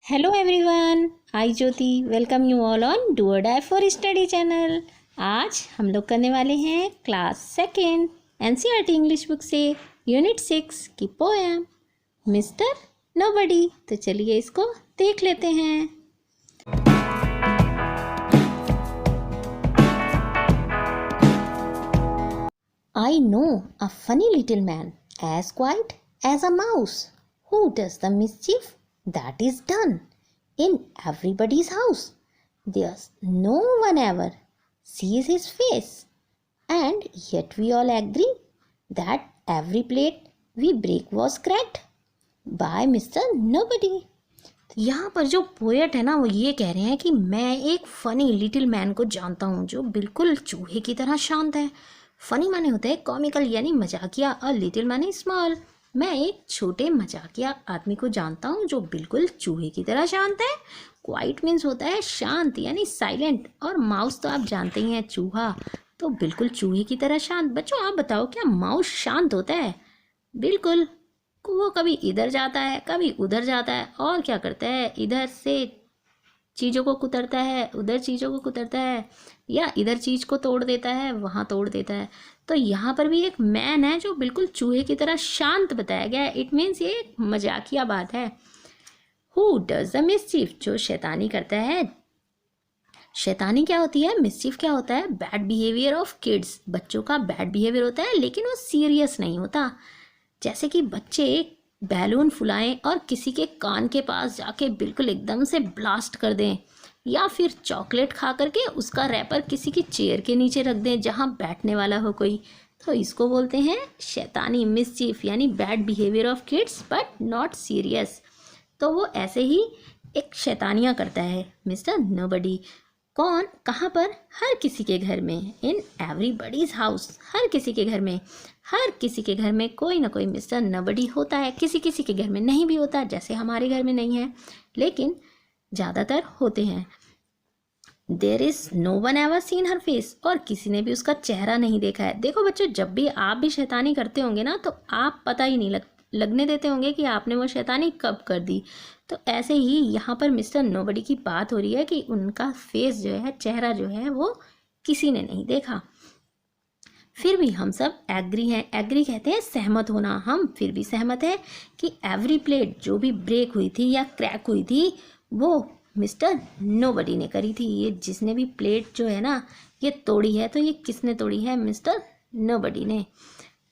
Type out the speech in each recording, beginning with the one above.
Hello everyone, I Jyoti welcome you all on do और die for study channel. आज हम लोग करने वाले हैं class second NCERT English book से यूनिट 6 की पोएम मिस्टर नोबडी। तो चलिए इसको देख लेते हैं। I know a funny little man as quiet as a mouse who does the mischief that is done in everybody's house. There's no one ever sees his face, and yet we all agree that every plate we break was cracked by Mr. Nobody. यहाँ पर जो poet है ना वो ये कह रहे हैं कि मैं एक फनी लिटिल मैन को जानता हूँ जो बिल्कुल चूहे की तरह शांत है। फनी माने होता है कॉमिकल यानी मजाकिया और लिटिल माने स्मॉल। मैं एक छोटे मजाकिया आदमी को जानता हूँ जो बिल्कुल चूहे की तरह शांत है। क्वाइट मीन्स होता है शांत यानी साइलेंट, और माउस तो आप जानते ही हैं चूहा, तो बिल्कुल चूहे की तरह शांत। बच्चों आप बताओ क्या माउस शांत होता है? बिल्कुल, वो कभी इधर जाता है कभी उधर जाता है, और क्या करता है, इधर से चीज़ों को कुतरता है उधर चीज़ों को कुतरता है, या इधर चीज़ को तोड़ देता है वहाँ तोड़ देता है। तो यहाँ पर भी एक मैन है जो बिल्कुल चूहे की तरह शांत बताया गया है। इट मीन्स ये एक मजाकिया बात है। हु डज द मिसचीफ, जो शैतानी करता है। शैतानी क्या होती है, मिसचीफ क्या होता है, बैड बिहेवियर ऑफ किड्स, बच्चों का बैड बिहेवियर होता है लेकिन वो सीरियस नहीं होता। जैसे कि बच्चे बैलून फुलाएं और किसी के कान के पास जाके बिल्कुल एकदम से ब्लास्ट कर दें, या फिर चॉकलेट खा करके उसका रैपर किसी की चेयर के नीचे रख दें जहाँ बैठने वाला हो कोई, तो इसको बोलते हैं शैतानी, मिसचीफ यानी bad behaviour of kids but not serious. तो वो ऐसे ही एक शैतानियाँ करता है मिस्टर नोबडी। कौन, कहाँ पर? हर किसी के घर में, इन एवरीबडीज हाउस, हर किसी के घर में। हर किसी के घर में कोई ना कोई मिस्टर नोबडी होता है। किसी किसी के घर में नहीं भी होता, जैसे हमारे घर में नहीं है, लेकिन ज़्यादातर होते हैं। There is no one ever seen her face, और किसी ने भी उसका चेहरा नहीं देखा है। देखो बच्चों, जब भी आप भी शैतानी करते होंगे ना तो आप पता ही नहीं लगने देते होंगे कि आपने वो शैतानी कब कर दी। तो ऐसे ही यहाँ पर मिस्टर नोबडी की बात हो रही है कि उनका फेस जो है, चेहरा जो है, वो किसी ने नहीं देखा। फिर भी हम सब एग्री हैं। एग्री कहते हैं सहमत होना। हम फिर भी सहमत हैं कि एवरी प्लेट जो भी ब्रेक हुई थी या क्रैक हुई थी वो मिस्टर नोबडी ने करी थी। ये जिसने भी प्लेट जो है ना ये तोड़ी है, तो ये किसने तोड़ी है? मिस्टर नोबडी ने।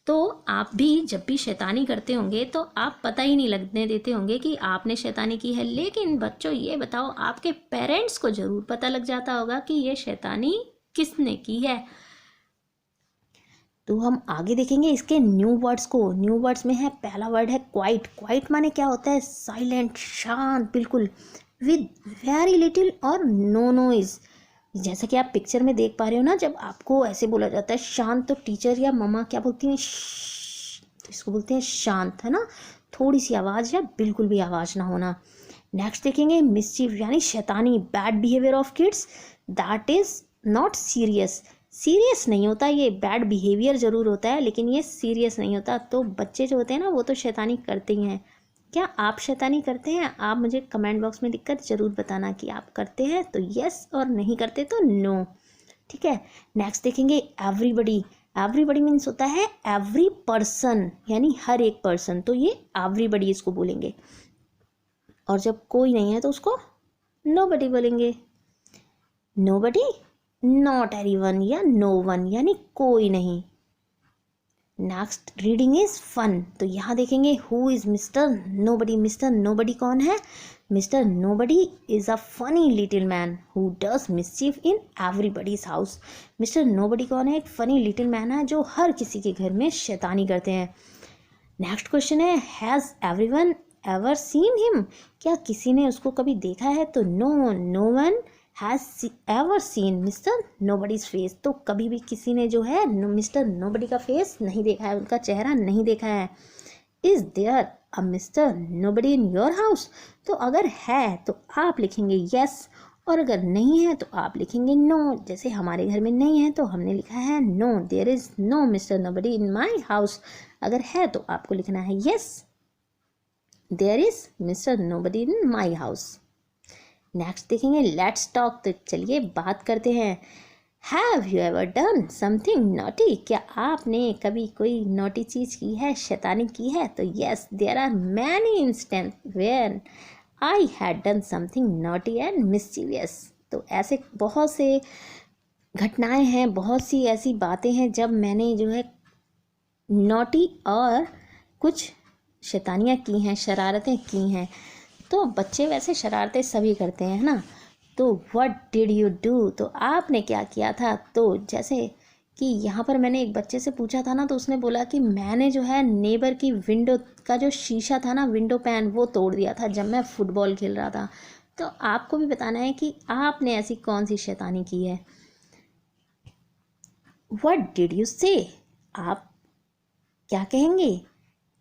तो आप भी जब भी शैतानी करते होंगे तो आप पता ही नहीं लगने देते होंगे कि आपने शैतानी की है। लेकिन बच्चों ये बताओ, आपके पेरेंट्स को ज़रूर पता लग जाता होगा कि ये शैतानी किसने की है। तो हम आगे देखेंगे इसके न्यू वर्ड्स को। न्यू वर्ड्स में है, पहला वर्ड है क्वाइट। क्वाइट माने क्या होता है? साइलेंट, शांत बिल्कुल, विद वेरी लिटिल और नो नॉइज। जैसा कि आप पिक्चर में देख पा रहे हो ना, जब आपको ऐसे बोला जाता है शांत, तो टीचर या मम्मा क्या बोलती हैं? तो इसको बोलते हैं शांत, है ना, थोड़ी सी आवाज़ या बिल्कुल भी आवाज़ ना होना। नेक्स्ट देखेंगे मिसचीफ यानी शैतानी, bad behaviour of kids, that is not serious. Serious नहीं होता, ये बैड बिहेवियर ज़रूर होता है लेकिन ये सीरियस नहीं होता। तो बच्चे जो होते हैं ना वो तो शैतानी करते ही हैं। क्या आप शैतानी करते हैं? आप मुझे कमेंट बॉक्स में लिखकर ज़रूर बताना कि आप करते हैं तो यस, और नहीं करते तो नो। ठीक है, नेक्स्ट देखेंगे एवरीबडी। एवरीबडी मीन्स होता है एवरी पर्सन यानी हर एक पर्सन, तो ये एवरीबडी इसको बोलेंगे। और जब कोई नहीं है तो उसको नोबडी बोलेंगे। नोबडी, नॉट एनीवन या नो वन यानी कोई नहीं। Next reading is fun. तो यहाँ देखेंगे who is mister nobody. Mister nobody कौन है? Mister nobody is a funny little man who does mischief in everybody's house. Mister nobody कौन है? एक फनी लिटिल मैन है जो हर किसी के घर में शैतानी करते हैं। नेक्स्ट क्वेश्चन है, has everyone ever seen him, क्या किसी ने उसको कभी देखा है? तो no, no one has ever seen mister nobody's face. तो कभी भी किसी ने जो है मिस्टर नोबडी का फेस नहीं देखा है, उनका चेहरा नहीं देखा है। Is there a mister nobody in your house? तो अगर है तो आप लिखेंगे यस, और अगर नहीं है तो आप लिखेंगे नो। जैसे हमारे घर में नहीं है तो हमने लिखा है no, there is no mister nobody in my house. अगर है तो आपको लिखना है yes, there is mister nobody in my house. Next देखेंगे लेट्स टॉक, तो चलिए बात करते हैं। Have you ever done something naughty, क्या आपने कभी कोई नॉटी चीज़ की है, शैतानी की है? तो yes, there are many instance where I had done something naughty and mischievous. तो ऐसे बहुत से घटनाएं हैं, बहुत सी ऐसी बातें हैं जब मैंने जो है नॉटी और कुछ शैतानियाँ की हैं, शरारतें की हैं। तो बच्चे वैसे शरारतें सभी करते हैं, है ना। तो व्हाट डिड यू डू, तो आपने क्या किया था? तो जैसे कि यहाँ पर मैंने एक बच्चे से पूछा था ना, तो उसने बोला कि मैंने जो है नेबर की विंडो का जो शीशा था ना, विंडो पैन, वो तोड़ दिया था जब मैं फुटबॉल खेल रहा था। तो आपको भी बताना है कि आपने ऐसी कौन सी शैतानी की है। व्हाट डिड यू से, आप क्या कहेंगे?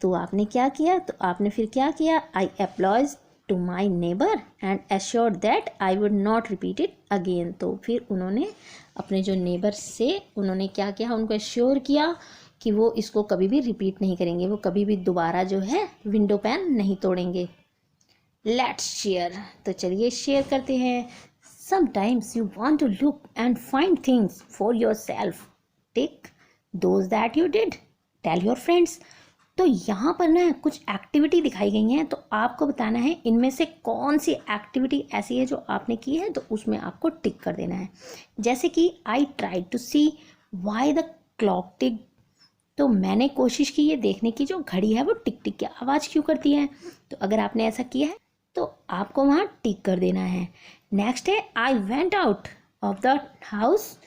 तो आपने क्या किया? तो आपने फिर क्या किया? I applause to my neighbour and assured that I would not repeat it again. तो फिर उन्होंने अपने जो नेबर से उन्होंने क्या किया? उनको एश्योर किया कि वो इसको कभी भी रिपीट नहीं करेंगे, वो कभी भी दोबारा जो है विंडो पैन नहीं तोड़ेंगे। लेट्स शेयर, तो चलिए शेयर करते हैं। Sometimes you want to look and find things for yourself, take those that you did, tell your friends. तो यहाँ पर ना कुछ एक्टिविटी दिखाई गई हैं, तो आपको बताना है इनमें से कौन सी एक्टिविटी ऐसी है जो आपने की है, तो उसमें आपको टिक कर देना है। जैसे कि I try to see why the clock tick, तो मैंने कोशिश की ये देखने की जो घड़ी है वो टिक टिक की आवाज़ क्यों करती है। तो अगर आपने ऐसा किया है तो आपको वहाँ टिक कर देना है। नेक्स्ट है I went out of the house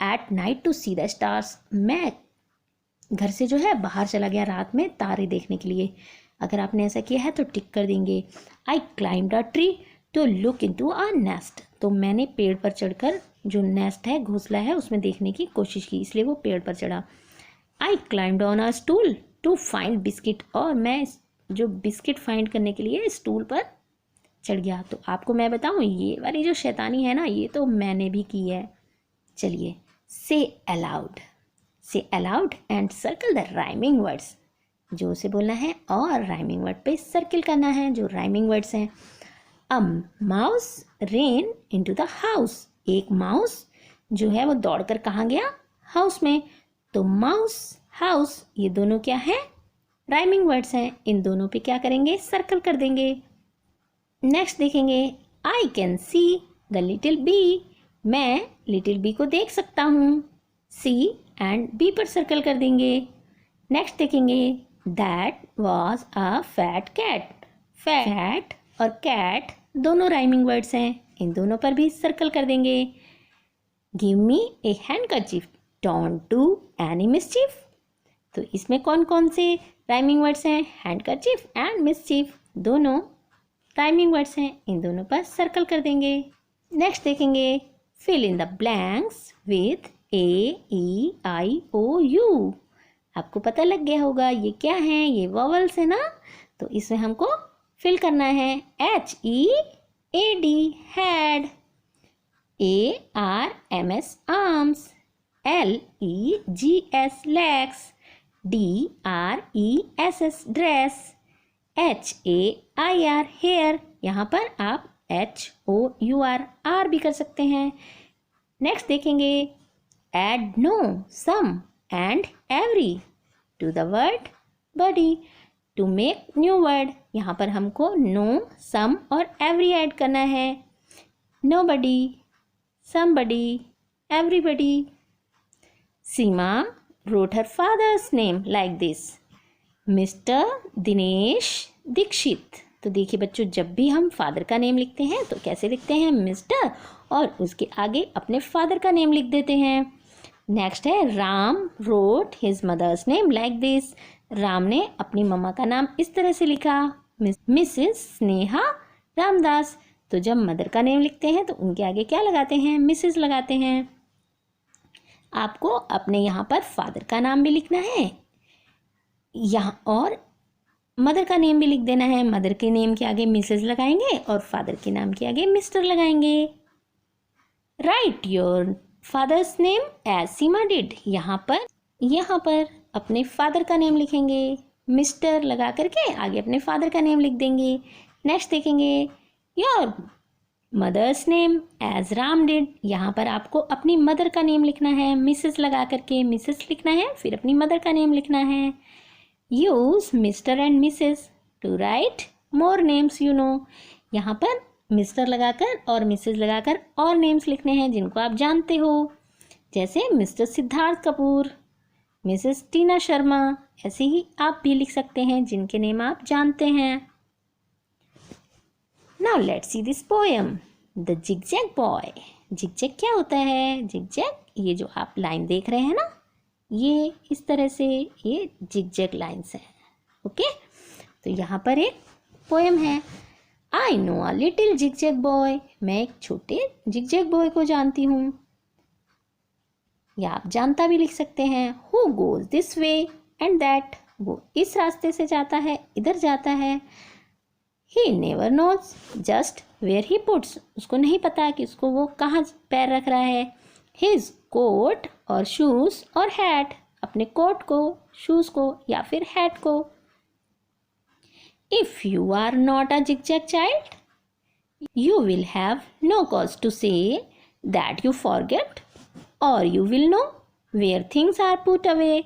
at night to see the stars, मैं घर से जो है बाहर चला गया रात में तारे देखने के लिए। अगर आपने ऐसा किया है तो टिक कर देंगे। I climbed a tree to look into a nest, तो मैंने पेड़ पर चढ़कर जो नेस्ट है, घोंसला है, उसमें देखने की कोशिश की, इसलिए वो पेड़ पर चढ़ा। I climbed on a stool to find biscuit, और मैं जो बिस्किट फाइंड करने के लिए स्टूल पर चढ़ गया। तो आपको मैं बताऊं, ये वाली जो शैतानी है ना, ये तो मैंने भी की है। चलिए से अलाउड, से allowed and circle the rhyming words, जो से बोलना है और राइमिंग वर्ड पे सर्किल करना है जो राइमिंग वर्ड्स हैं। A mouse rain into the house, एक माउस जो है वो दौड़कर कहाँ गया? हाउस में। तो माउस, हाउस, ये दोनों क्या है? राइमिंग वर्ड्स हैं। इन दोनों पे क्या करेंगे? सर्कल कर देंगे। नेक्स्ट देखेंगे I can see the little bee, मैं लिटिल बी को देख सकता हूँ। सी एंड बी पर सर्कल कर देंगे। नेक्स्ट देखेंगे that was a fat cat, fat और कैट दोनों राइमिंग वर्ड्स हैं, इन दोनों पर भी सर्कल कर देंगे। Give me a handkerchief, don't do any mischief, तो इसमें कौन कौन से राइमिंग वर्ड्स हैं? हैंडकरचीफ एंड मिसचीफ दोनों राइमिंग वर्ड्स हैं, इन दोनों पर सर्कल कर देंगे। नेक्स्ट देखेंगे fill in the blanks with AEIOU, आपको पता लग गया होगा ये क्या है? ये वॉवल्स है ना, तो इसमें हमको फिल करना है। HEAD head, ARMS arms, LEGS legs, DRESS dress, HAIR hair, यहाँ पर आप HOUR भी कर सकते हैं। नेक्स्ट देखेंगे add no, some and every to the word body to make new word, यहाँ पर हमको no, some और every ऐड करना है। nobody, somebody, everybody. Seema wrote her father's name like this, Mr. Dinesh Dixit. तो देखिए बच्चों, जब भी हम फादर का नेम लिखते हैं तो कैसे लिखते हैं? मिस्टर, और उसके आगे अपने फादर का नेम लिख देते हैं। नेक्स्ट है Ram wrote his mother's name like this, Ram ने अपनी मम्मा का नाम इस तरह से लिखा, मिसेस स्नेहा रामदास। तो जब मदर का नेम लिखते हैं तो उनके आगे क्या लगाते हैं? मिसेस लगाते हैं। आपको अपने यहाँ पर फादर का नाम भी लिखना है यहाँ, और मदर का नेम भी लिख देना है। मदर के नेम के आगे मिसेस लगाएंगे और फादर के नाम के आगे मिस्टर लगाएंगे। Write your father's name as Seema did, यहाँ पर अपने फादर का नेम लिखेंगे, मिस्टर लगा करके आगे अपने फादर का नेम लिख देंगे। नेक्स्ट देखेंगे your mother's name as Ram did, यहाँ पर आपको अपनी मदर का नेम लिखना है, मिसेस लगा करके मिसेस लिखना है, फिर अपनी मदर का नेम लिखना है। Use mister and missus to write more names you know, यहाँ पर मिस्टर लगाकर और मिसेस लगाकर और नेम्स लिखने हैं जिनको आप जानते हो, जैसे मिस्टर सिद्धार्थ कपूर, मिसेस टीना शर्मा, ऐसे ही आप भी लिख सकते हैं जिनके नेम आप जानते हैं। Now let's see this poem. The Zigzag Boy. Zigzag क्या होता है? Zigzag, ये जो आप लाइन देख रहे हैं ना, ये इस तरह से ये zigzag लाइन्स हैं। ओके, तो यहाँ पर एक पोएम है। I know a little zigzag boy. मैं एक छोटे zigzag boy को जानती हूँ, या आप जानता भी लिख सकते हैं। Who goes this way and that. वो इस रास्ते से जाता है, इधर जाता है। He never knows just where he puts. उसको नहीं पता कि उसको वो कहाँ पैर रख रहा है। His coat और shoes और hat, अपने कोट को, शूज को या फिर हैट को। If you are not a zigzag child, you will have no cause to say that you forget, or you will know where things are put away.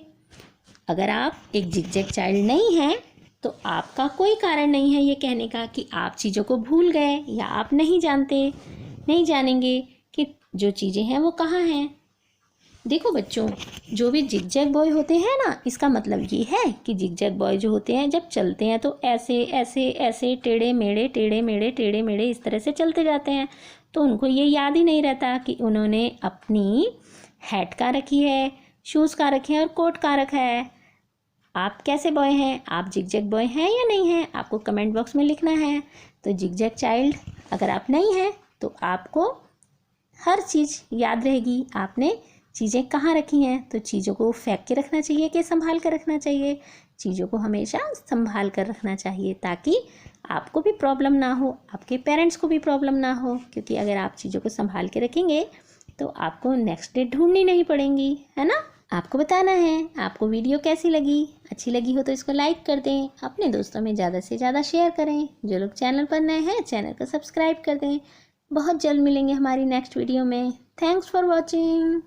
अगर आप एक zigzag child नहीं हैं तो आपका कोई कारण नहीं है ये कहने का कि आप चीज़ों को भूल गए या आप नहीं जानते, नहीं जानेंगे कि जो चीज़ें हैं वो कहाँ हैं। देखो बच्चों, जो भी जिगजैग बॉय होते हैं ना, इसका मतलब ये है कि जिगजैग बॉय जो होते हैं जब चलते हैं तो ऐसे ऐसे ऐसे टेढ़े मेढ़े टेढ़े मेढ़े टेढ़े मेढ़े इस तरह से चलते जाते हैं, तो उनको ये याद ही नहीं रहता कि उन्होंने अपनी हैट कहाँ रखी है, शूज़ कहाँ रखे हैं और कोट कहाँ रखा है। आप कैसे बॉय हैं? आप जिगजैग बॉय हैं या नहीं हैं? आपको कमेंट बॉक्स में लिखना है। तो जिगजैग चाइल्ड अगर आप नहीं हैं तो आपको हर चीज़ याद रहेगी, आपने चीज़ें कहाँ रखी हैं। तो चीज़ों को फेंक के रखना चाहिए कि संभाल कर रखना चाहिए? चीज़ों को हमेशा संभाल कर रखना चाहिए ताकि आपको भी प्रॉब्लम ना हो, आपके पेरेंट्स को भी प्रॉब्लम ना हो, क्योंकि अगर आप चीज़ों को संभाल के रखेंगे तो आपको नेक्स्ट डे ढूंढनी नहीं पड़ेंगी, है ना। आपको बताना है आपको वीडियो कैसी लगी। अच्छी लगी हो तो इसको लाइक कर दें, अपने दोस्तों में ज़्यादा से ज़्यादा शेयर करें। जो लोग चैनल पर नए हैं चैनल को सब्सक्राइब कर दें। बहुत जल्द मिलेंगे हमारी नेक्स्ट वीडियो में। Thanks for watching.